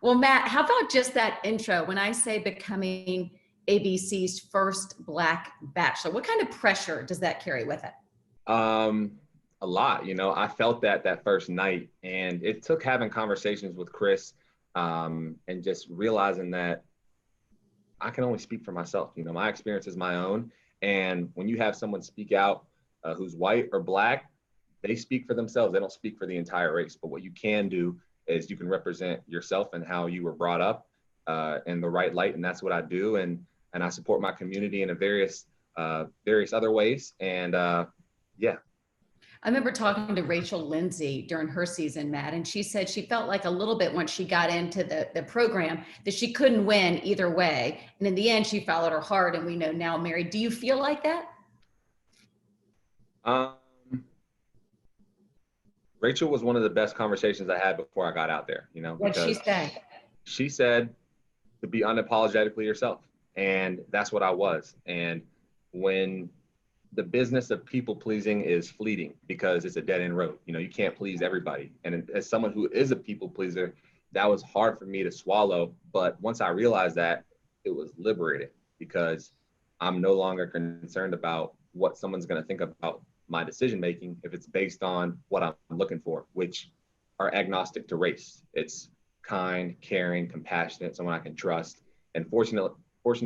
Well, Matt, how about just that intro? When I say becoming ABC's first Black Bachelor, what kind of pressure does that carry with it? A lot, I felt that first night, and it took having conversations with Chris, and just realizing that I can only speak for myself. My experience is my own. And when you have someone speak out who's white or Black, they speak for themselves. They don't speak for the entire race. But what you can do is you can represent yourself and how you were brought up in the right light. And that's what I do. And I support my community in a various other ways. And yeah. I remember talking to Rachel Lindsay during her season, Matt, and she said she felt like a little bit once she got into the program that she couldn't win either way. And in the end, she followed her heart, and we know now married. Do you feel like that? Rachel was one of the best conversations I had before I got out there, What'd she say? She said to be unapologetically yourself. And that's what I was. And when the business of people pleasing is fleeting because it's a dead end road, you can't please everybody. And as someone who is a people pleaser, that was hard for me to swallow. But once I realized that, it was liberating because I'm no longer concerned about what someone's going to think about my decision making if it's based on what I'm looking for, which are agnostic to race. It's kind, caring, compassionate, someone I can trust. And fortunate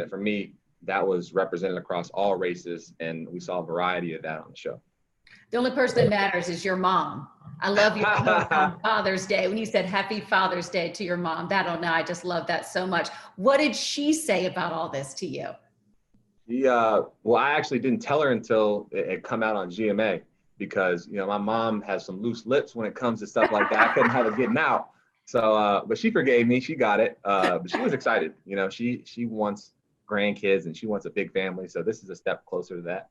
for me, that was represented across all races, and we saw a variety of that on the show. The only person that matters is your mom. I love your post on Father's Day when you said Happy Father's Day to your mom. I just love that so much. What did she say about all this to you? Well, I actually didn't tell her until it come out on GMA because, my mom has some loose lips when it comes to stuff like that. I couldn't have it getting out. So, but she forgave me. She got it. But she was excited. She wants grandkids and she wants a big family. So this is a step closer to that.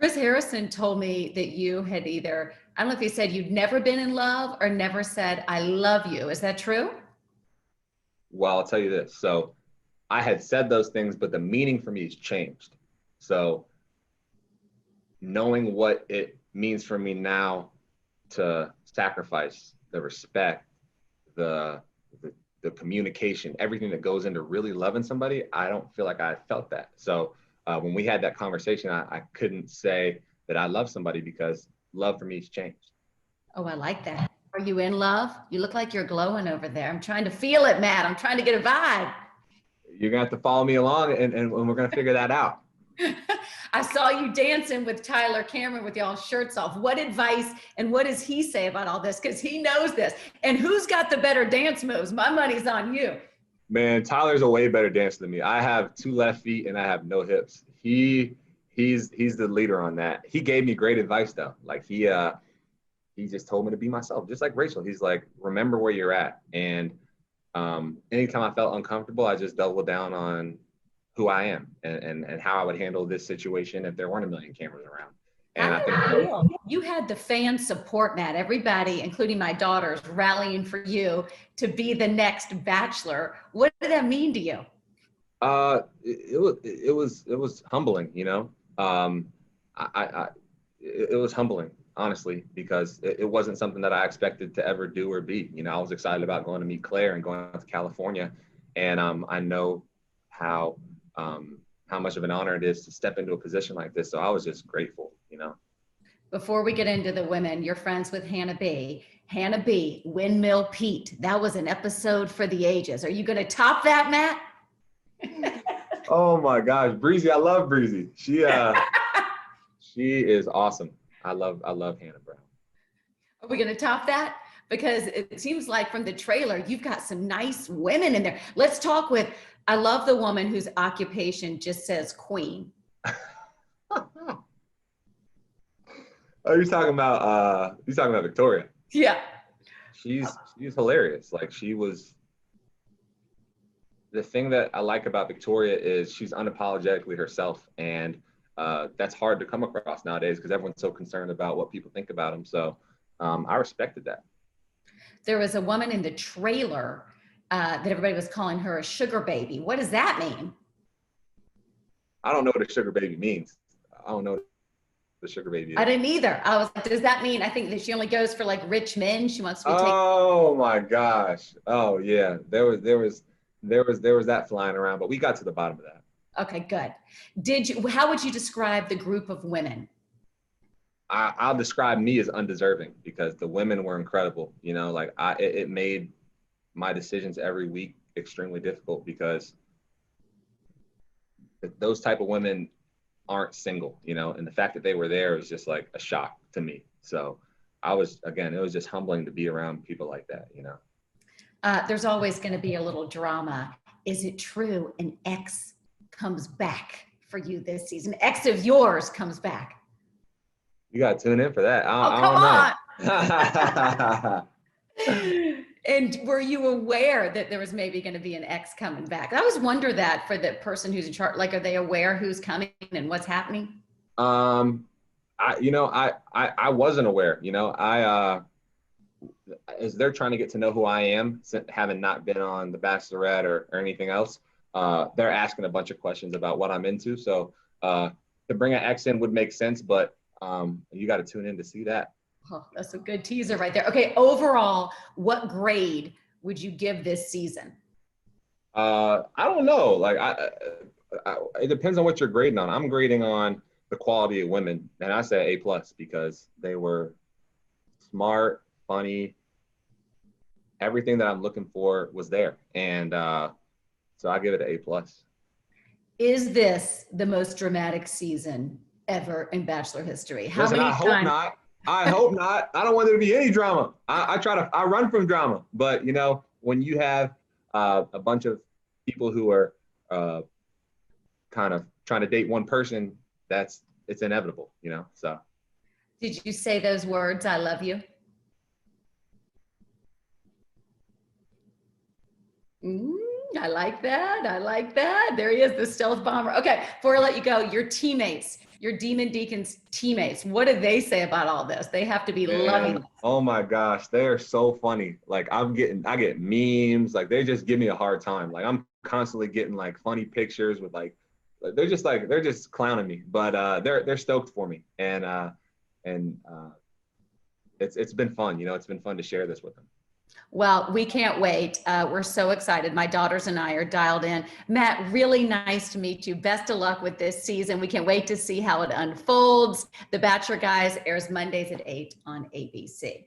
Chris Harrison told me that you had either, I don't know if he said you'd never been in love or never said, I love you. Is that true? Well, I'll tell you this. So I had said those things, but the meaning for me has changed. So knowing what it means for me now to sacrifice the respect, the communication, everything that goes into really loving somebody, I don't feel like I felt that. So when we had that conversation, I couldn't say that I love somebody because love for me has changed. Oh, I like that. Are you in love? You look like you're glowing over there. I'm trying to feel it, Matt. I'm trying to get a vibe. You're going to have to follow me along and we're going to figure that out. I saw you dancing with Tyler Cameron with y'all shirts off. What advice and what does he say about all this? Because he knows this. And who's got the better dance moves? My money's on you. Man, Tyler's a way better dancer than me. I have 2 left feet and I have no hips. He's the leader on that. He gave me great advice though. Like he just told me to be myself, just like Rachel. He's like, remember where you're at. And anytime I felt uncomfortable, I just doubled down on who I am and how I would handle this situation if there weren't a million cameras around. And I think you had the fan support, Matt. Everybody, including my daughters, rallying for you to be the next Bachelor. What did that mean to you? It was humbling, it was humbling, honestly, because it wasn't something that I expected to ever do or be. I was excited about going to meet Claire and going out to California, and I know how much of an honor it is to step into a position like this. So I was just grateful, Before we get into the women, you're friends with Hannah B. Hannah B, Windmill Pete. That was an episode for the ages. Are you going to top that, Matt? Oh my gosh, Breezy! I love Breezy. She is awesome. I love Hannah Brown. Are we going to top that? Because it seems like from the trailer, you've got some nice women in there. Let's talk with. I love the woman whose occupation just says queen. Oh, you're talking about Victoria. Yeah. She's hilarious. Like the thing that I like about Victoria is she's unapologetically herself. And that's hard to come across nowadays because everyone's so concerned about what people think about them. So I respected that. There was a woman in the trailer that everybody was calling her a sugar baby. What does that mean? I don't know what a sugar baby means. I don't know what the sugar baby is. I didn't either. I was like, does that mean, I think that she only goes for like rich men? She wants to be taken. Oh my gosh. Oh yeah. There was that flying around, but we got to the bottom of that. Okay, good. How would you describe the group of women? I'll describe me as undeserving because the women were incredible. You know, like it made my decisions every week extremely difficult because those type of women aren't single, you know, and the fact that they were there was just like a shock to me. So it was just humbling to be around people like that, you know. There's always going to be a little drama. Is it true an ex comes back for you this season? Ex of yours comes back. You got to tune in for that. Oh, come on. And were you aware that there was maybe going to be an ex coming back? I always wonder that for the person who's in charge. Like, are they aware who's coming and what's happening? I wasn't aware, you know, as they're trying to get to know who I am, having not been on The Bachelorette or anything else, they're asking a bunch of questions about what I'm into. So to bring an ex in would make sense, but you got to tune in to see that. Oh, that's a good teaser right there. Okay, overall, what grade would you give this season? I don't know. Like, it depends on what you're grading on. I'm grading on the quality of women, and I say A+ because they were smart, funny. Everything that I'm looking for was there, and so I give it an A+. Is this the most dramatic season ever in Bachelor history? How Listen, many I hope times? not. I hope not. I don't want there to be any drama. I run from drama, but you know, when you have a bunch of people who are kind of trying to date one person, it's inevitable, you know. So, Did you say those words? I love you. I like that. I like that. There he is, the stealth bomber. Okay, before I let you go, your teammates, your Demon Deacons teammates, what do they say about all this? They have to be loving this. Oh my gosh, they are so funny. Like I get memes. Like they just give me a hard time. Like I'm constantly getting like funny pictures with they're just clowning me. But they're stoked for me, and it's been fun. You know, it's been fun to share this with them. Well, we can't wait. We're so excited. My daughters and I are dialed in. Matt, really nice to meet you. Best of luck with this season. We can't wait to see how it unfolds. The Bachelor Guys airs Mondays at 8 on ABC.